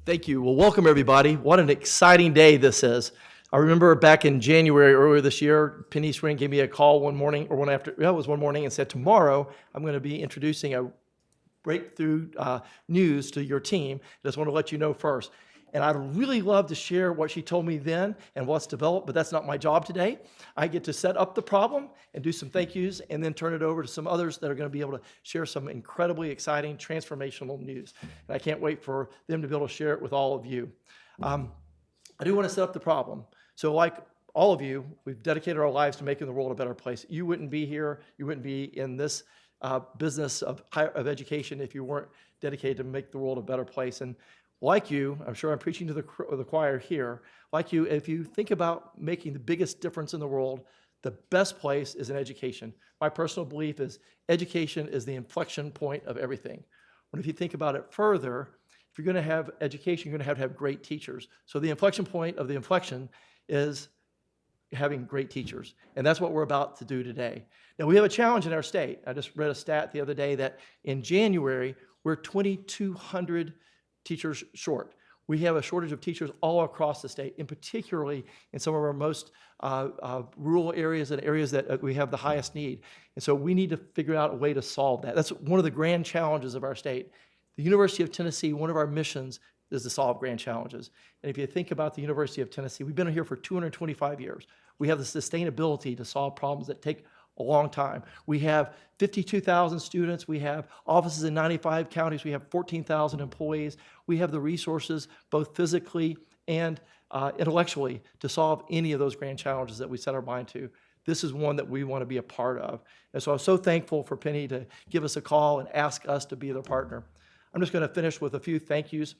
Thank you. Well, welcome everybody. What an exciting day this is. I remember back in January earlier this year, Penny Swing gave me a call one morning, or it was one morning, and said, tomorrow I'm going to be introducing a breakthrough news to your team. I just want to let you know first. And I'd really love to share what she told me then and what's developed, but that's not my job today. I get to set up the problem and do some thank yous and then turn it over to some others that are going to be able to share some incredibly exciting transformational news. And I can't wait for them to be able to share it with all of you. I do want to set up the problem. So like all of you, we've dedicated our lives to making the world a better place. You wouldn't be here, you wouldn't be in this business of education if you weren't dedicated to make the world a better place. And like you, I'm sure I'm preaching to the choir here, like you, if you think about making the biggest difference in the world, the best place is in education. My personal belief is education is the inflection point of everything. But if you think about it further, if you're going to have education, you're going to have great teachers. So the inflection point of the inflection is having great teachers. And that's what we're about to do today. Now, we have a challenge in our state. I just read a stat the other day that in January, we're 2,200 teachers short. We have a shortage of teachers all across the state, and particularly in some of our most rural areas and areas that we have the highest need. And so we need to figure out a way to solve that. That's one of the grand challenges of our state. The University of Tennessee, one of our missions is to solve grand challenges. And if you think about the University of Tennessee, we've been here for 225 years. We have the sustainability to solve problems that take a long time. We have 52,000 students. We have offices in 95 counties. We have 14,000 employees. We have the resources, both physically and intellectually, to solve any of those grand challenges that we set our mind to. This is one that we want to be a part of. And so I'm so thankful for Penny to give us a call and ask us to be their partner. I'm just going to finish with a few thank yous.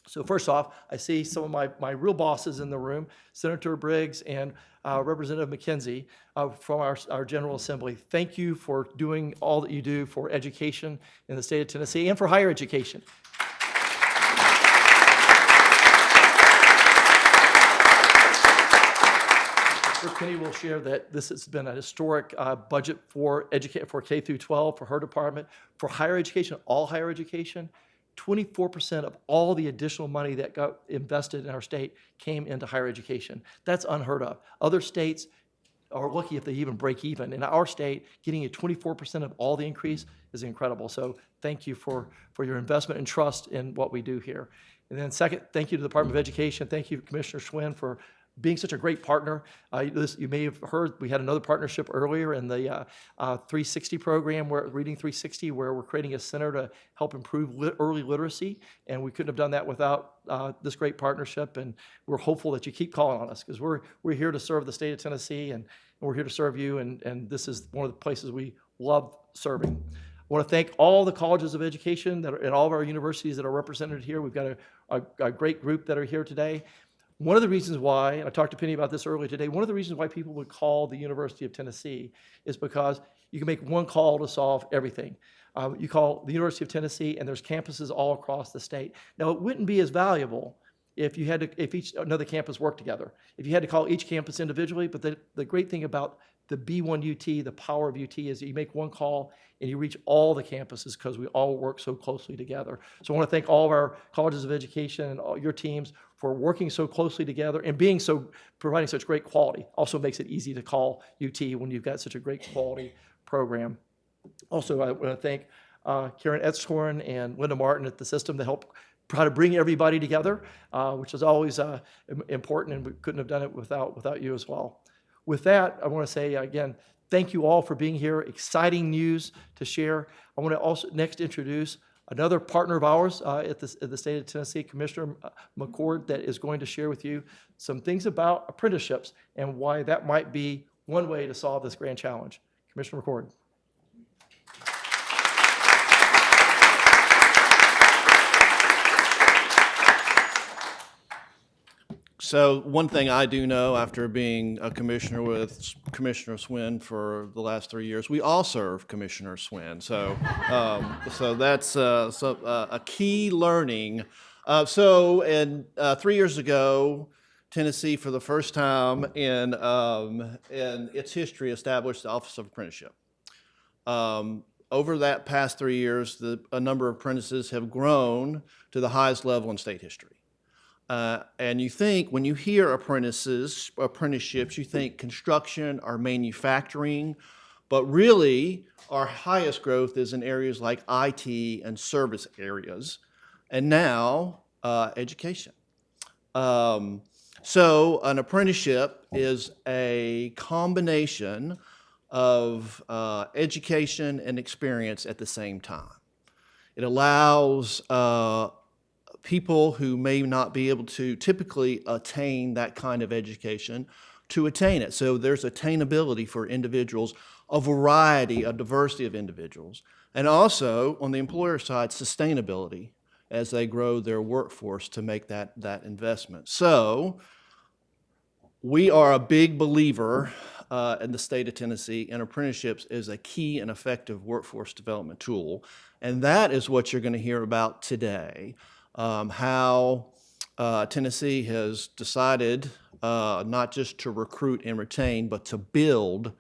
So first off, I see some of my real bosses in the room, Senator Briggs and Representative McKenzie from our General Assembly. Thank you for doing all that you do for education in the state of Tennessee and for higher education. Penny will share that this has been a historic budget for K through 12 for her department. For higher education, all higher education, 24% of all the additional money that got invested in our state came into higher education. That's unheard of. Other states are lucky if they even break even. In our state, getting a 24% of all the increase is incredible. So thank you for your investment and trust in what we do here. And then second, thank you to the Department of Education. Thank you, Commissioner Schwinn, for being such a great partner. You may have heard we had another partnership earlier in the 360 program, Reading 360, where we're creating a center to help improve early literacy, and we couldn't have done that without this great partnership, and we're hopeful that you keep calling on us, because we're here to serve the state of Tennessee, and we're here to serve you, and this is one of the places we love serving. I want to thank all the colleges of education that are, and all of our universities that are represented here. We've got a great group that are here today. One of the reasons why, and I talked to Penny about this earlier today, one of the reasons why people would call the University of Tennessee is because you can make one call to solve everything. You call the University of Tennessee, and there's campuses all across the state. Now, it wouldn't be as valuable if another campus worked together. If you had to call each campus individually, but the great thing about the B1 UT, the power of UT, is that you make one call and you reach all the campuses because we all work so closely together. So I want to thank all of our colleges of education and all your teams for working so closely together and providing such great quality. Also makes it easy to call UT when you've got such a great quality program. Also, I want to thank Karen Etzhorn and Linda Martin at the system to help try to bring everybody together, which is always important, and we couldn't have done it without you as well. With that, I want to say again, thank you all for being here. Exciting news to share. I want to also next introduce another partner of ours at the state of Tennessee, Commissioner McCord, that is going to share with you some things about apprenticeships and why that might be one way to solve this grand challenge. Commissioner McCord. So one thing I do know, after being a commissioner with Commissioner Swinn for the last 3 years, we all serve Commissioner Swinn. So, so that's a key learning. So 3 years ago, Tennessee, for the first time in its history, established the Office of Apprenticeship. over that past 3 years, a number of apprentices have grown to the highest level in state history. And you think, when you hear apprenticeships, you think construction or manufacturing, but really our highest growth is in areas like IT and service areas, and now education. So an apprenticeship is a combination of education and experience at the same time. It allows people who may not be able to typically attain that kind of education to attain it. So there's attainability for individuals, a variety, a diversity of individuals. And also, on the employer side, sustainability as they grow their workforce to make that investment. So we are a big believer in the state of Tennessee, and apprenticeships is a key and effective workforce development tool. And that is what you're going to hear about today. How Tennessee has decided not just to recruit and retain, but to build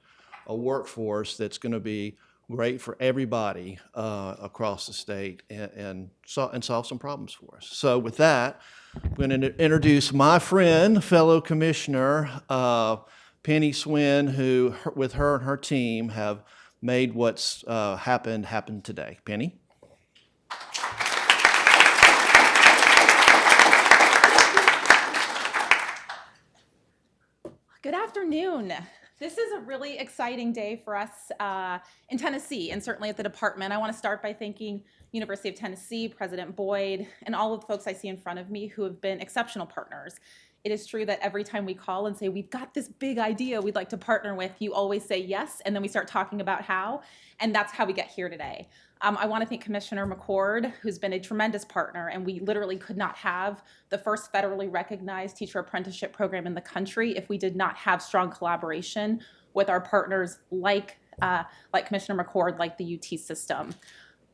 a workforce that's going to be great for everybody across the state and solve some problems for us. So with that, I'm going to introduce my friend, fellow commissioner, Penny Swin, who with her and her team have made what's happened today. Penny? Good afternoon. This is a really exciting day for us in Tennessee, and certainly at the department. I want to start by thanking University of Tennessee, President Boyd, and all of the folks I see in front of me who have been exceptional partners. It is true that every time we call and say, we've got this big idea we'd like to partner with, you always say yes, and then we start talking about how, and that's how we get here today. I want to thank Commissioner McCord, who's been a tremendous partner, and we literally could not have the first federally recognized teacher apprenticeship program in the country if we did not have strong collaboration with our partners like Commissioner McCord, like the UT system.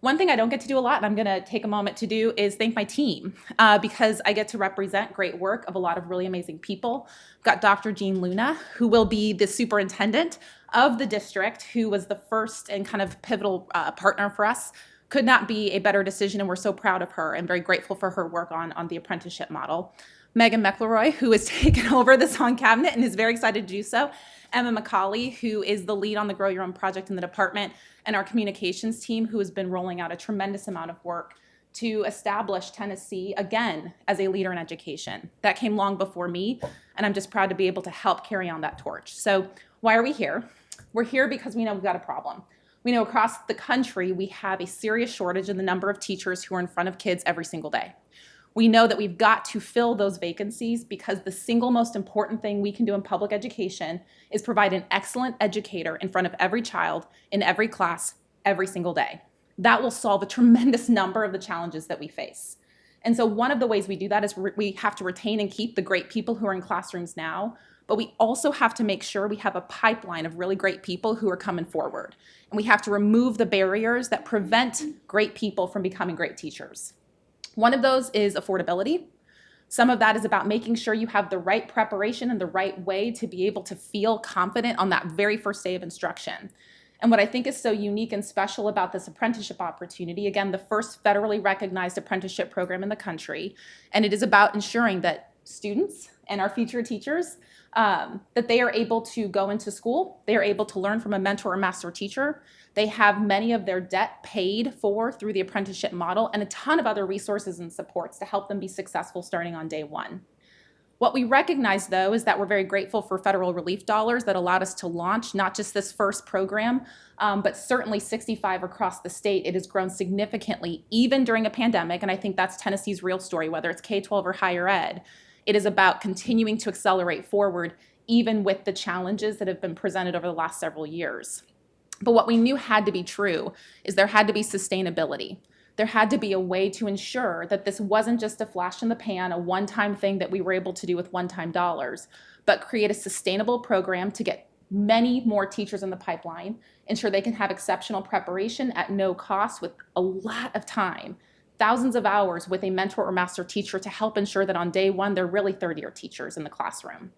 One thing I don't get to do a lot, and I'm going to take a moment to do, is thank my team because I get to represent great work of a lot of really amazing people. I've got Dr. Jean Luna, who will be the superintendent of the district, who was the first and kind of pivotal partner for us. Could not be a better decision, and we're so proud of her and very grateful for her work on the apprenticeship model. Megan McElroy, who has taken over the song cabinet and is very excited to do so. Emma McCauley, who is the lead on the Grow Your Own project in the department, and our communications team, who has been rolling out a tremendous amount of work to establish Tennessee again as a leader in education. That came long before me, and I'm just proud to be able to help carry on that torch. So why are we here? We're here because we know we've got a problem. We know across the country we have a serious shortage in the number of teachers who are in front of kids every single day. We know that we've got to fill those vacancies because the single most important thing we can do in public education is provide an excellent educator in front of every child in every class every single day. That will solve a tremendous number of the challenges that we face. And so one of the ways we do that is we have to retain and keep the great people who are in classrooms now, but we also have to make sure we have a pipeline of really great people who are coming forward. And we have to remove the barriers that prevent great people from becoming great teachers. One of those is affordability. Some of that is about making sure you have the right preparation and the right way to be able to feel confident on that very first day of instruction. And what I think is so unique and special about this apprenticeship opportunity, again, the first federally recognized apprenticeship program in the country, and it is about ensuring that students and our future teachers, that they are able to go into school, they are able to learn from a mentor or master teacher. They have many of their debt paid for through the apprenticeship model and a ton of other resources and supports to help them be successful starting on day one. What we recognize, though, is that we're very grateful for federal relief dollars that allowed us to launch not just this first program, but certainly 65 across the state. It has grown significantly, even during a pandemic, and I think that's Tennessee's real story, whether it's K-12 or higher ed. It is about continuing to accelerate forward, even with the challenges that have been presented over the last several years. But what we knew had to be true is there had to be sustainability. There had to be a way to ensure that this wasn't just a flash in the pan, a one-time thing that we were able to do with one-time dollars, but create a sustainable program to get many more teachers in the pipeline, ensure they can have exceptional preparation at no cost with a lot of time, thousands of hours with a mentor or master teacher to help ensure that on day one, they're really third-year teachers in the classroom.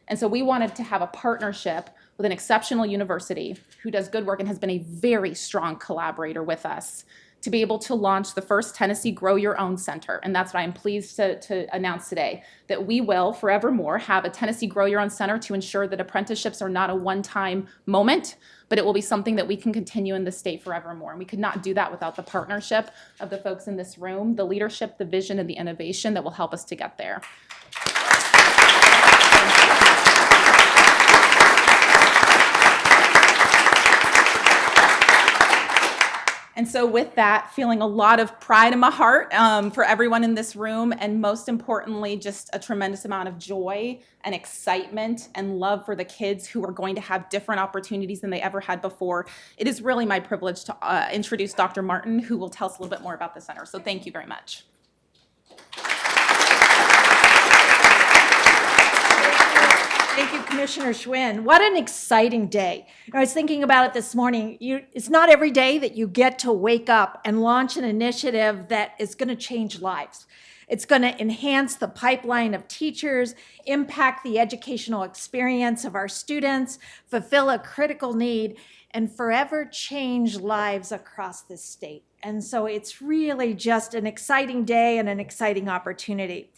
And so we wanted to have a partnership with an exceptional university who does good work and has been a very strong collaborator with us to be able to launch the first Tennessee Grow Your Own Center. And that's what I'm pleased to announce today, that we will forevermore have a Tennessee Grow Your Own Center to ensure that apprenticeships are not a one-time moment, but it will be something that we can continue in the state forevermore. And we could not do that without the partnership of the folks in this room, the leadership, the vision, and the innovation that will help us to get there. And so with that, feeling a lot of pride in my heart for everyone in this room, and most importantly, just a tremendous amount of joy and excitement and love for the kids who are going to have different opportunities than they ever had before. It is really my privilege to introduce Dr. Martin, who will tell us a little bit more about the center. So thank you very much. Thank you, Commissioner Schwinn. What an exciting day. I was thinking about it this morning. It's not every day that you get to wake up and launch an initiative that is going to change lives. It's going to enhance the pipeline of teachers, impact the educational experience of our students, fulfill a critical need, and forever change lives across this state. And so it's really just an exciting day and an exciting opportunity.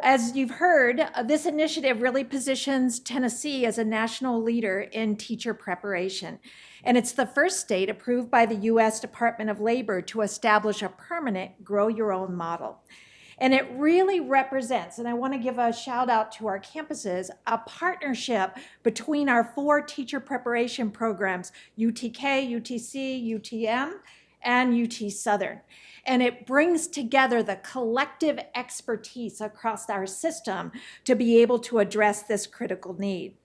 As you've heard, this initiative really positions Tennessee as a national leader in teacher preparation. And it's the first state approved by the U.S. Department of Labor to establish a permanent Grow Your Own model. And it really represents, and I want to give a shout out to our campuses, a partnership between our 4 teacher preparation programs, UTK, UTC, UTM, and UT Southern. And it brings together the collective expertise across our system to be able to address this critical need.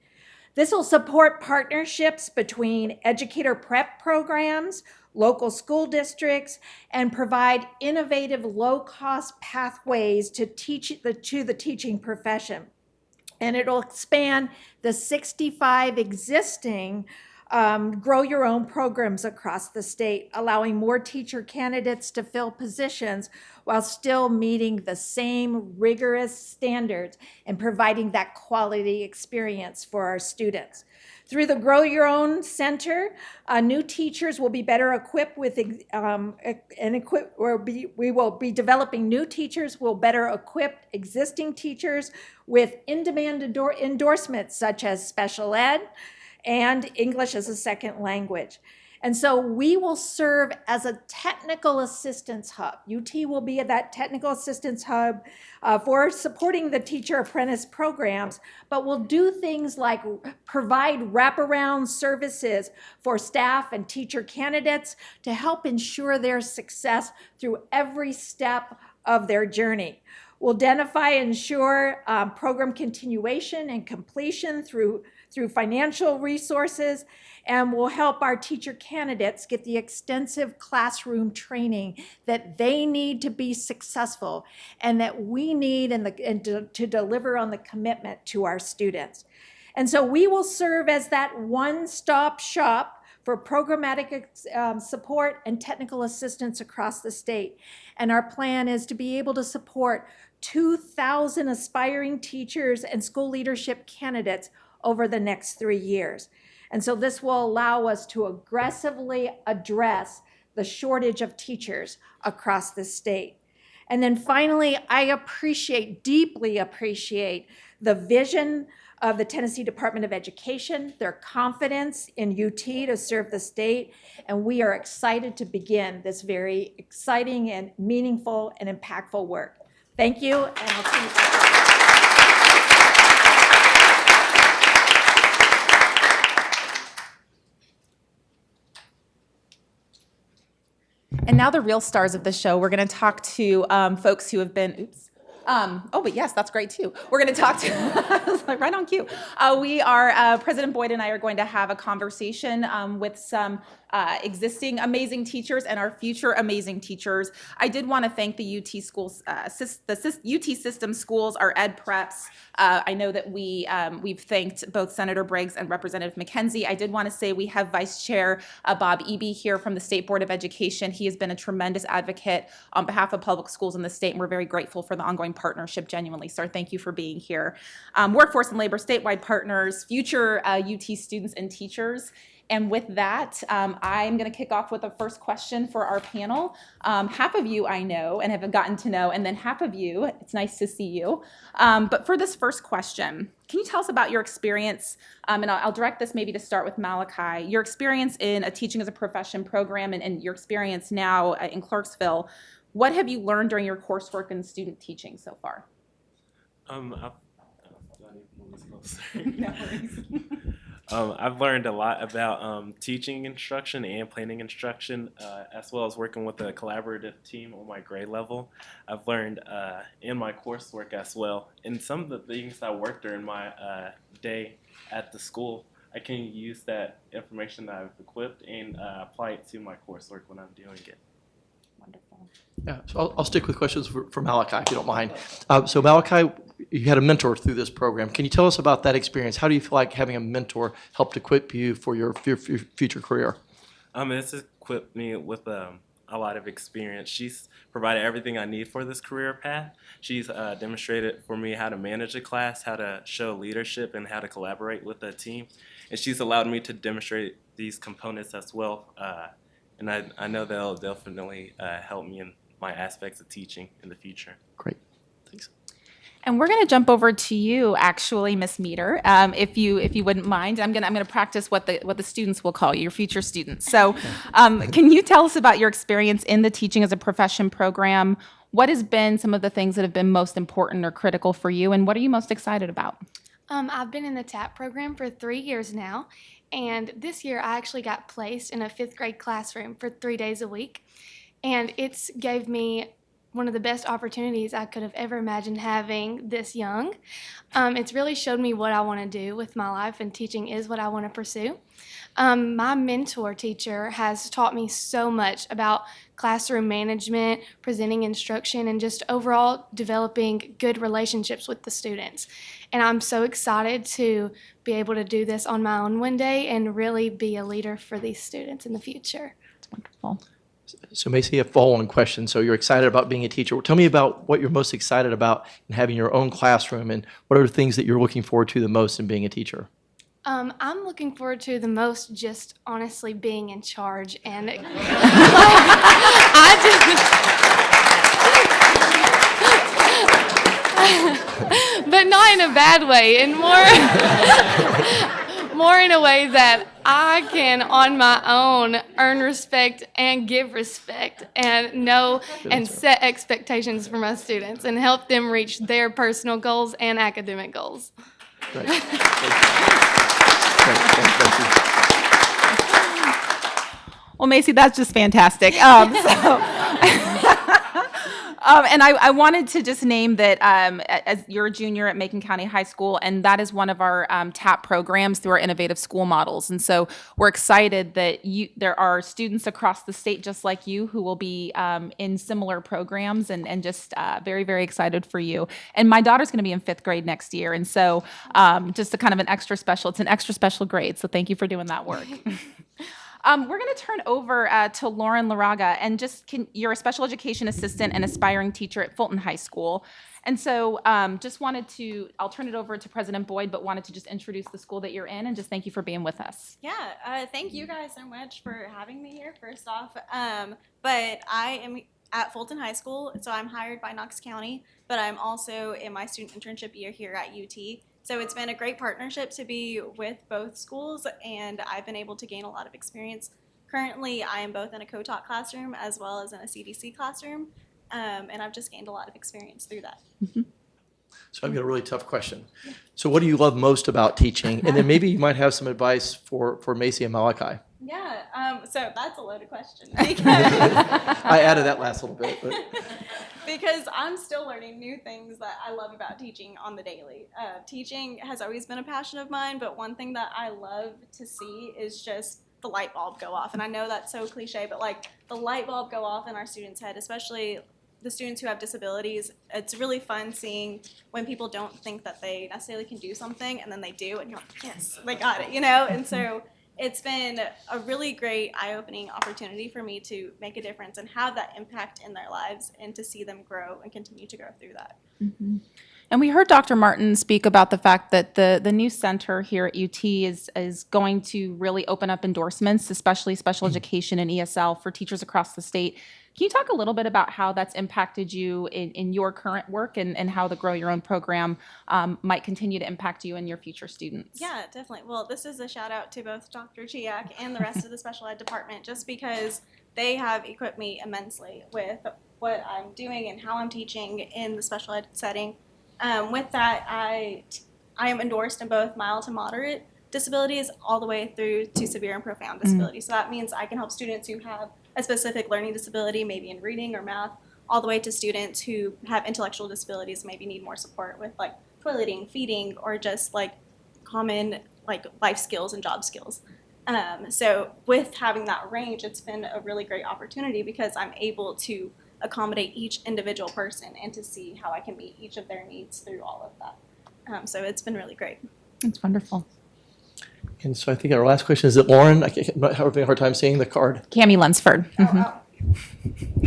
This will support partnerships between educator prep programs, local school districts, and provide innovative low-cost pathways to the teaching profession. And it'll expand the 65 existing Grow Your Own programs across the state, allowing more teacher candidates to fill positions while still meeting the same rigorous standards and providing that quality experience for our students. Through the Grow Your Own Center, new teachers will be better equipped with, we will be developing new teachers, will better equip existing teachers with in-demand endorsements such as special ed, and English as a second language. And so we will serve as a technical assistance hub. UT will be that technical assistance hub for supporting the teacher apprentice programs, but we'll do things like provide wraparound services for staff and teacher candidates to help ensure their success through every step of their journey. We'll identify and ensure program continuation and completion through financial resources, and will help our teacher candidates get the extensive classroom training that they need to be successful and that we need to deliver on the commitment to our students. And so we will serve as that one-stop shop for programmatic support and technical assistance across the state. And our plan is to be able to support 2,000 aspiring teachers and school leadership candidates over the next 3 years. And so this will allow us to aggressively address the shortage of teachers across the state. And then finally, I deeply appreciate the vision of the Tennessee Department of Education, their confidence in UT to serve the state, and we are excited to begin this very exciting and meaningful and impactful work. Thank you, and I'll see you back. And now the real stars of the show, we're going to talk to folks who have been, but yes, that's great too. We're going to talk to, I was like right on cue. President Boyd and I are going to have a conversation with some existing amazing teachers and our future amazing teachers. I did want to thank the UT schools, UT system schools, our ed preps. I know that we've thanked both Senator Briggs and Representative McKenzie. I did want to say we have Vice Chair Bob Eby here from the State Board of Education. He has been a tremendous advocate on behalf of public schools in the state, and we're very grateful for the ongoing partnership, genuinely. Sir, thank you for being here. Workforce and labor statewide partners, future UT students and teachers. And with that, I'm going to kick off with the first question for our panel. Half of you I know and have gotten to know, and then half of you, it's nice to see you. But for this first question, can you tell us about your experience, and I'll direct this maybe to start with Malachi, your experience in a teaching as a profession program and your experience now in Clarksville. What have you learned during your coursework and student teaching so far? No worries. I've learned a lot about teaching instruction and planning instruction, as well as working with a collaborative team on my grade level. I've learned in my coursework as well. And some of the things that I worked during my day at the school, I can use that information that I've equipped and apply it to my coursework when I'm doing it. Wonderful. Yeah, so I'll stick with questions for Malachi, if you don't mind. So Malachi, you had a mentor through this program. Can you tell us about that experience? How do you feel like having a mentor helped equip you for your future career? It's equipped me with a lot of experience. She's provided everything I need for this career path. She's demonstrated for me how to manage a class, how to show leadership, and how to collaborate with a team. And she's allowed me to demonstrate these components as well. And I know they'll definitely help me in my aspects of teaching in the future. Great, thanks. And we're going to jump over to you, actually, Miss Meter, if you wouldn't mind. I'm going to practice what the students will call you, your future students. So, can you tell us about your experience in the Teaching as a Profession program? What has been some of the things that have been most important or critical for you, and what are you most excited about? I've been in the TAP program for 3 years now, and this year I actually got placed in a 5th grade classroom for 3 days a week, and it's gave me one of the best opportunities I could have ever imagined having this young. It's really showed me what I want to do with my life, and teaching is what I want to pursue. My mentor teacher has taught me so much about classroom management, presenting instruction, and just overall developing good relationships with the students. And I'm so excited to be able to do this on my own one day and really be a leader for these students in the future. That's wonderful. So Macy, a follow-on question. So you're excited about being a teacher. Tell me about what you're most excited about in having your own classroom, and what are the things that you're looking forward to the most in being a teacher? I'm looking forward to the most just honestly being in charge, and but not in a bad way, and more in a way that I can on my own earn respect and give respect and know and set expectations for my students and help them reach their personal goals and academic goals. Great. Thank you. Well, Macy, that's just fantastic. And I wanted to just name that as you're a junior at Macon County High School, and that is one of our TAP programs through our innovative school models. And so we're excited that there are students across the state just like you who will be in similar programs, and just very, very excited for you. And my daughter's going to be in 5th grade next year. And so just a kind of an extra special grade. So thank you for doing that work. We're going to turn over to Lauren Laraga, and you're a special education assistant and aspiring teacher at Fulton High School. And so I'll turn it over to President Boyd, but wanted to just introduce the school that you're in and just thank you for being with us. Yeah, thank you guys so much for having me here, first off. But I am at Fulton High School, so I'm hired by Knox County, but I'm also in my student internship year here at UT. So it's been a great partnership to be with both schools, and I've been able to gain a lot of experience. Currently, I am both in a co-taught classroom as well as in a CDC classroom, and I've just gained a lot of experience through that. Mm-hmm. So I've got a really tough question. So what do you love most about teaching? And then maybe you might have some advice for Macy and Malachi. Yeah, so that's a loaded question because I added that last little bit. But. because I'm still learning new things that I love about teaching on the daily. Teaching has always been a passion of mine, but one thing that I love to see is just the the light bulb go off. And I know that's so cliche, but like the light bulb go off in our students' head, especially the students who have disabilities. It's really fun seeing when people don't think that they necessarily can do something and then they do, and you're like, yes, they got it, you know? And so it's been a really great eye-opening opportunity for me to make a difference and have that impact in their lives and to see them grow and continue to grow through that. And we heard Dr. Martin speak about the fact that the new center here at UT is going to really open up endorsements, especially special education and ESL for teachers across the state. Can you talk a little bit about how that's impacted you in your current work and how the Grow Your Own program might continue to impact you and your future students? Yeah, definitely. Well, this is a shout out to both Dr. Chiak and the rest of the special ed department, just because they have equipped me immensely with what I'm doing and how I'm teaching in the special ed setting. With that, I am endorsed in both mild to moderate disabilities all the way through to severe and profound disability. So that means I can help students who have a specific learning disability, maybe in reading or math, all the way to students who have intellectual disabilities, maybe need more support with like toileting, feeding, or just like common like life skills and job skills. So with having that range, it's been a really great opportunity because I'm able to accommodate each individual person and to see how I can meet each of their needs through all of that. So it's been really great. It's wonderful. And so I think our last question is it Lauren? I'm not having a hard time saying the card. Cami Lunsford.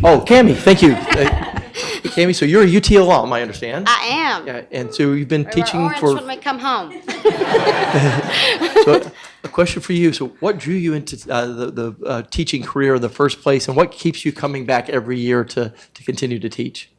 Oh, Cami, thank you. Cami, so you're a UT alum, I understand. I am. Yeah, and so you've been We teaching were orange for. when we come home. So a question for you. So what drew you into the teaching career in the first place, and what keeps you coming back every year to continue to teach?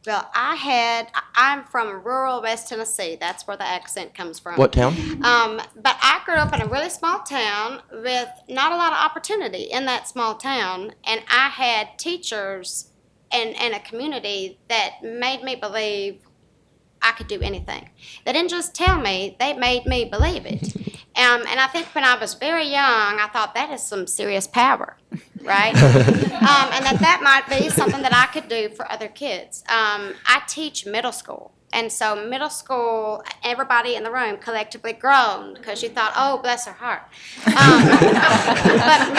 Well, I'm from rural West Tennessee. That's where the accent comes from. What town? But I grew up in a really small town with not a lot of opportunity in that small town. And I had teachers and a community that made me believe I could do anything. They didn't just tell me, they made me believe it. And I think when I was very young, I thought that is some serious power, right? And that might be something that I could do for other kids. I teach middle school. And so middle school, everybody in the room collectively groaned because you thought, oh, bless her heart. But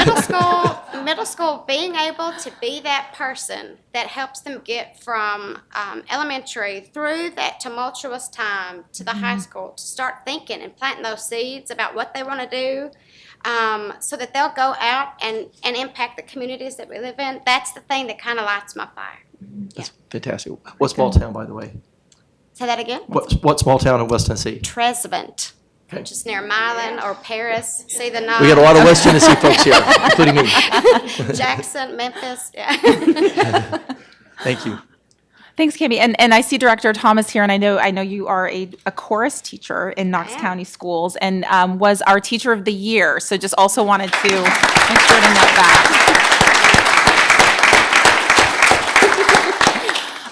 middle school, being able to be that person that helps them get from elementary through that tumultuous time to the high school, to start thinking and planting those seeds about what they want to do, so that they'll go out and impact the communities that we live in. That's the thing that kind of lights my fire. That's fantastic. What small town, by the way? Say that again? What small town in West Tennessee? Trezevant, Okay. which is near Milan or Paris. See the nod? We got a lot of West Tennessee folks here, including me. Jackson, Memphis, yeah. Thank you. Thanks, Cami. And I see Director Thomas here, and I know you are a chorus teacher in Knox am. County Schools and was our Teacher of the Year. So just also wanted to make sure to note that.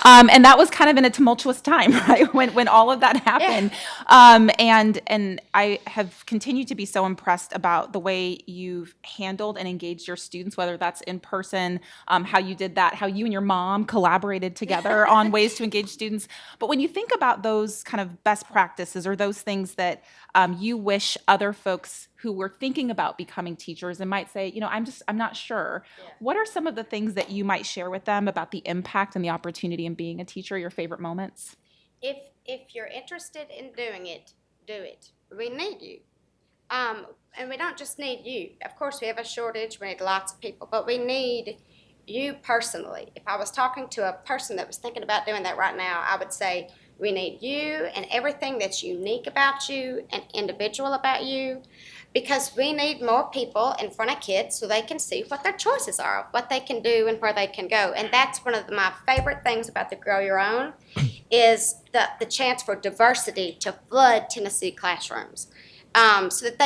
And that was kind of in a tumultuous time, right, when all of that happened. And I have continued to be so impressed about the way you've handled and engaged your students, whether that's in person, how you did that, how you and your mom collaborated together on ways to engage students. But when you think about those kind of best practices or those things that you wish other folks who were thinking about becoming teachers and might say, I'm not sure. Yeah. What are some of the things that you might share with them about the impact and the opportunity in being a teacher, your favorite moments? If you're interested in doing it, do it. We need you. And we don't just need you. Of course, we have a shortage. We need lots of people, but we need you personally. If I was talking to a person that was thinking about doing that right now, I would say, we need you and everything that's unique about you and individual about you, because we need more people in front of kids so they can see what their choices are, what they can do and where they can go. And that's one of my favorite things about the Grow Your Own is the chance for diversity to flood Tennessee classrooms, so that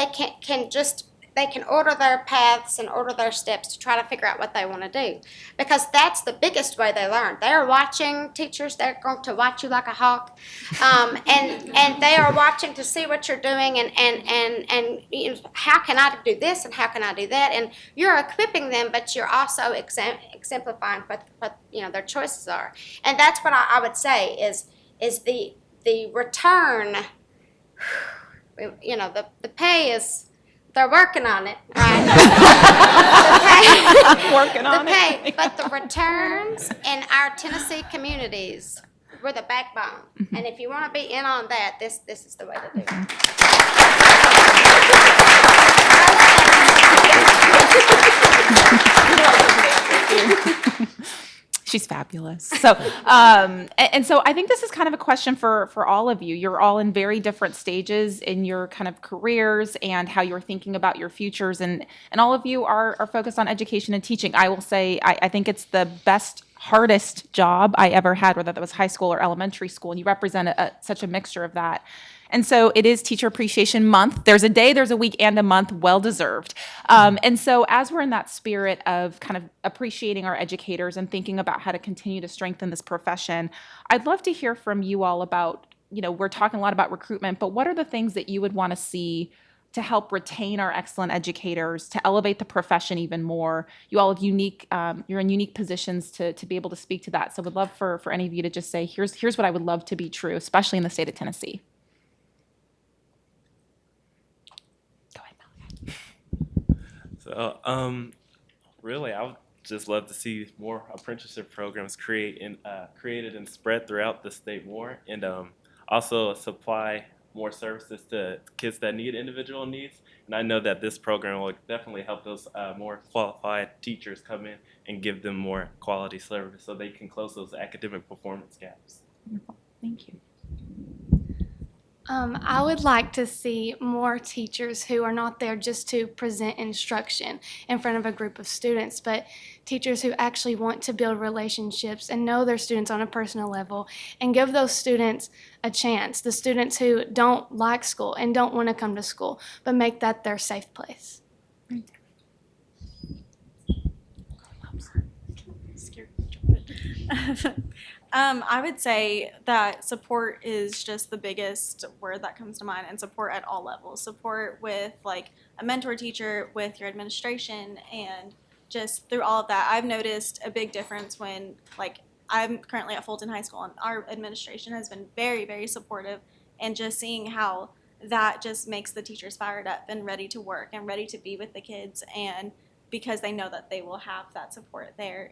they can order their paths and order their steps to try to figure out what they want to do. Because that's the biggest way they learn. They're watching teachers, they're going to watch you like a hawk. And they are watching to see what you're doing and how can I do this and how can I do that? And you're equipping them, but you're also exemplifying what their choices are. And that's what I would say is the return, the pay is They're working on it, right? Working on The it. pay, but the returns in our Tennessee communities, we're the backbone. And if you want to be in on that, this is the way to do it. She's fabulous. So, and so I think this is kind of a question for all of you. You're all in very different stages in your kind of careers and how you're thinking about your futures, and all of you are focused on education and teaching. I will say I think it's the best, hardest job I ever had, whether that was high school or elementary school, and you represent such a mixture of that. And so it is Teacher Appreciation Month. There's a day, there's a week, and a month, well deserved. And so as we're in that spirit of kind of appreciating our educators and thinking about how to continue to strengthen this profession, I'd love to hear from you all about, we're talking a lot about recruitment, but what are the things that you would want to see to help retain our excellent educators, to elevate the profession even more? You all have you're in unique positions to be able to speak to that. So would love for any of you to just say, here's what I would love to be true, especially in the state of Tennessee. So, really, I would just love to see more apprenticeship programs created and spread throughout the state more, and also supply more services to kids that need individual needs. And I know that this program will definitely help those more qualified teachers come in and give them more quality service so they can close those academic performance gaps. Wonderful. Thank you. I would like to see more teachers who are not there just to present instruction in front of a group of students, but teachers who actually want to build relationships and know their students on a personal level and give those students a chance, the students who don't like school and don't want to come to school, but make that their safe place. I would say that support is just the biggest word that comes to mind, and support at all levels. Support with like a mentor teacher, with your administration, and just through all of that. I've noticed a big difference when I'm currently at Fulton High School, and our administration has been very, very supportive, and just seeing how that just makes the teachers fired up and ready to work and ready to be with the kids, and because they know that they will have that support there.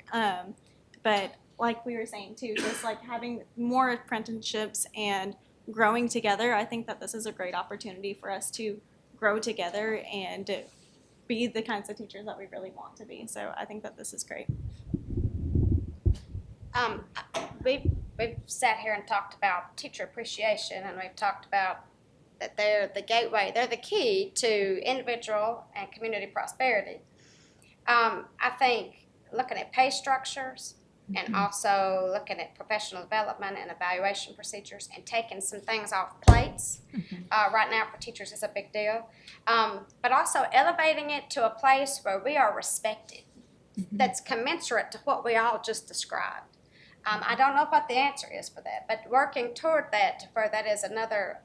But like we were saying too, just like having more apprenticeships and growing together, I think that this is a great opportunity for us to grow together and be the kinds of teachers that we really want to be. So I think that this is great. We've sat here and talked about teacher appreciation, and we've talked about that they're the gateway, they're the key to individual and community prosperity. I think looking at pay structures, and also looking at professional development and evaluation procedures and taking some things off plates right now for teachers is a big deal. But also elevating it to a place where we are respected, that's commensurate to what we all just described. I don't know what the answer is for that, but working toward that, for that is another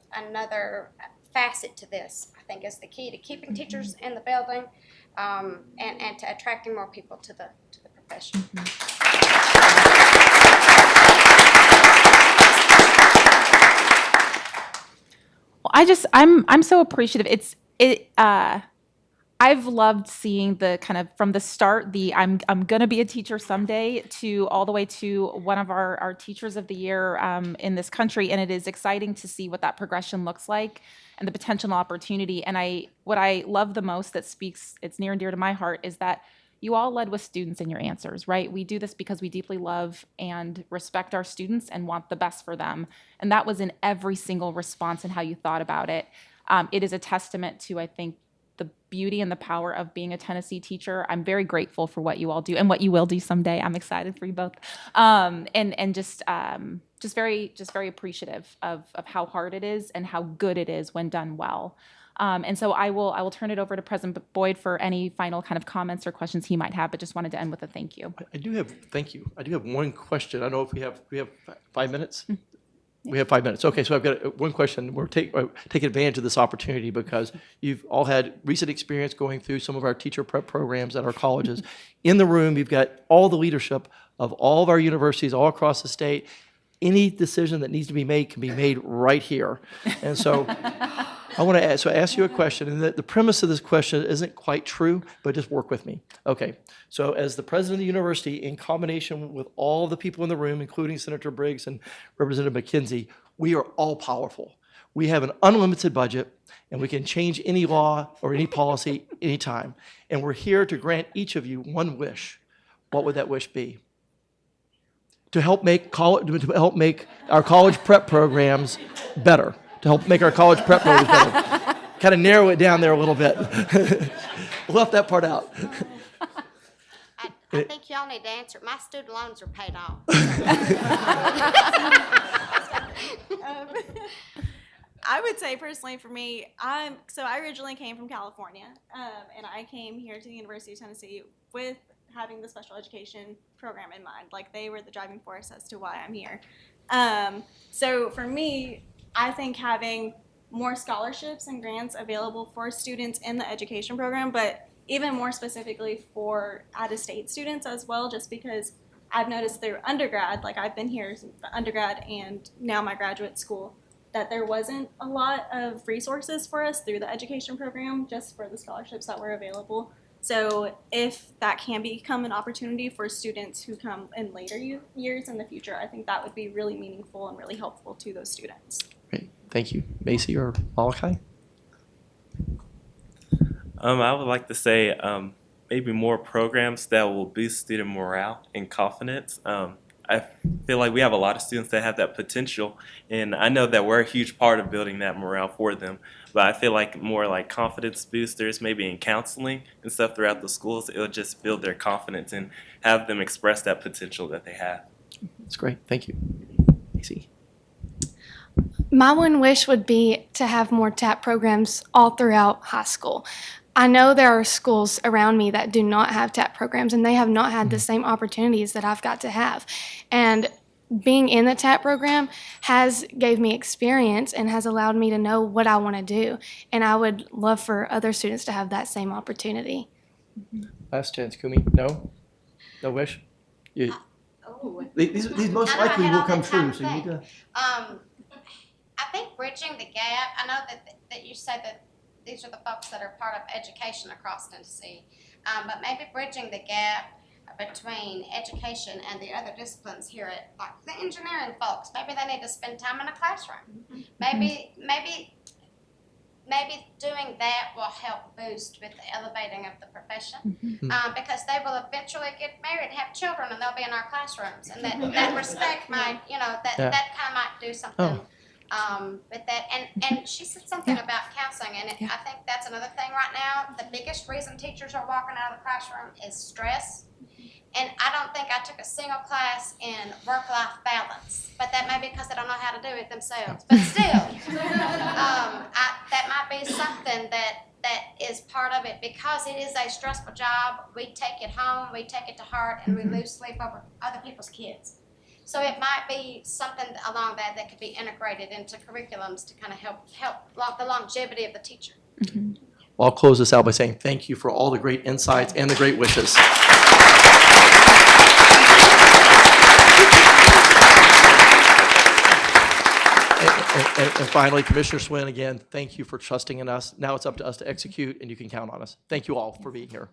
facet to this, I think, is the key to keeping teachers in the building and to attracting more people to the profession. Well, I'm so appreciative. I've loved seeing the kind of from the start, I'm gonna be a teacher someday, to all the way to one of our teachers of the year in this country, and it is exciting to see what that progression looks like and the potential opportunity. And what I love the most, it's near and dear to my heart, is that you all led with students in your answers, right? We do this because we deeply love and respect our students and want the best for them. And that was in every single response and how you thought about it. It is a testament to, I think, the beauty and the power of being a Tennessee teacher. I'm very grateful for what you all do and what you will do someday. I'm excited for you both. And just very appreciative of how hard it is and how good it is when done well. And so I will turn it over to President Boyd for any final kind of comments or questions he might have, but just wanted to end with a thank you. Thank you. I do have one question. I don't know if we have 5 minutes. We have 5 minutes. Okay, so I've got one question. We're taking advantage of this opportunity because you've all had recent experience going through some of our teacher prep programs at our colleges. In the room, you've got all the leadership of all of our universities all across the state. any decision that needs to be made can be made right here. And so I want to ask you a question, and the premise of this question isn't quite true, but just work with me. Okay, so as the president of the university, in combination with all the people in the room, including Senator Briggs and Representative McKenzie, we are all powerful. We have an unlimited budget, and we can change any law or any policy anytime. And we're here to grant each of you one wish. What would that wish be? To help make our college prep programs better. To help make our college prep programs better. Kind of narrow it down there a little bit. Left that part out. I think y'all need to answer. My student loans are paid off. I would say personally for me, I originally came from California, and I came here to the University of Tennessee with having the special education program in mind. Like, they were the driving force as to why I'm here. So for me, I think having more scholarships and grants available for students in the education program, but even more specifically for out-of-state students as well, just because I've noticed through undergrad, like I've been here since the undergrad and now my graduate school, that there wasn't a lot of resources for us through the education program just for the scholarships that were available. So if that can become an opportunity for students who come in later years in the future, I think that would be really meaningful and really helpful to those students. Great, thank you. Macy or Malachi? I would like to say maybe more programs that will boost student morale and confidence. I feel like we have a lot of students that have that potential, and I know that we're a huge part of building that morale for them. But I feel like more like confidence boosters, maybe in counseling and stuff throughout the schools, it'll just build their confidence and have them express that potential that they have. That's great, thank you. Macy? My one wish would be to have more TAP programs all throughout high school. I know there are schools around me that do not have TAP programs, and they have not had the same opportunities that I've got to have. And being in the TAP program has gave me experience and has allowed me to know what I want to do. And I would love for other students to have that same opportunity. Last chance, Kumi. No? No wish? You, these most I know I likely had will all come that time true, to so you need think. to. I think bridging the gap, I know that you said that these are the folks that are part of education across Tennessee, but maybe bridging the gap between education and the other disciplines here at, like, the engineering folks. Maybe they need to spend time in a classroom. Maybe doing that will help boost with the elevating of the profession, because they will eventually get married, have children, and they'll be in our classrooms. And that respect might, that kind of might do something. With that, and she said something about counseling, and I think that's another thing right now. The biggest reason teachers are walking out of the classroom is stress, and I don't think I took a single class in work-life balance, but that may be because they don't know how to do it themselves. But still, that might be something that is part of it, because it is a stressful job. We take it home, we take it to heart, and we lose sleep over other people's kids. So it might be something along that could be integrated into curriculums to kind of help the longevity of the teacher. Well, I'll close this out by saying thank you for all the great insights and the great wishes. And finally, Commissioner Swin, again, thank you for trusting in us. Now it's up to us to execute, and you can count on us. Thank you all for being here.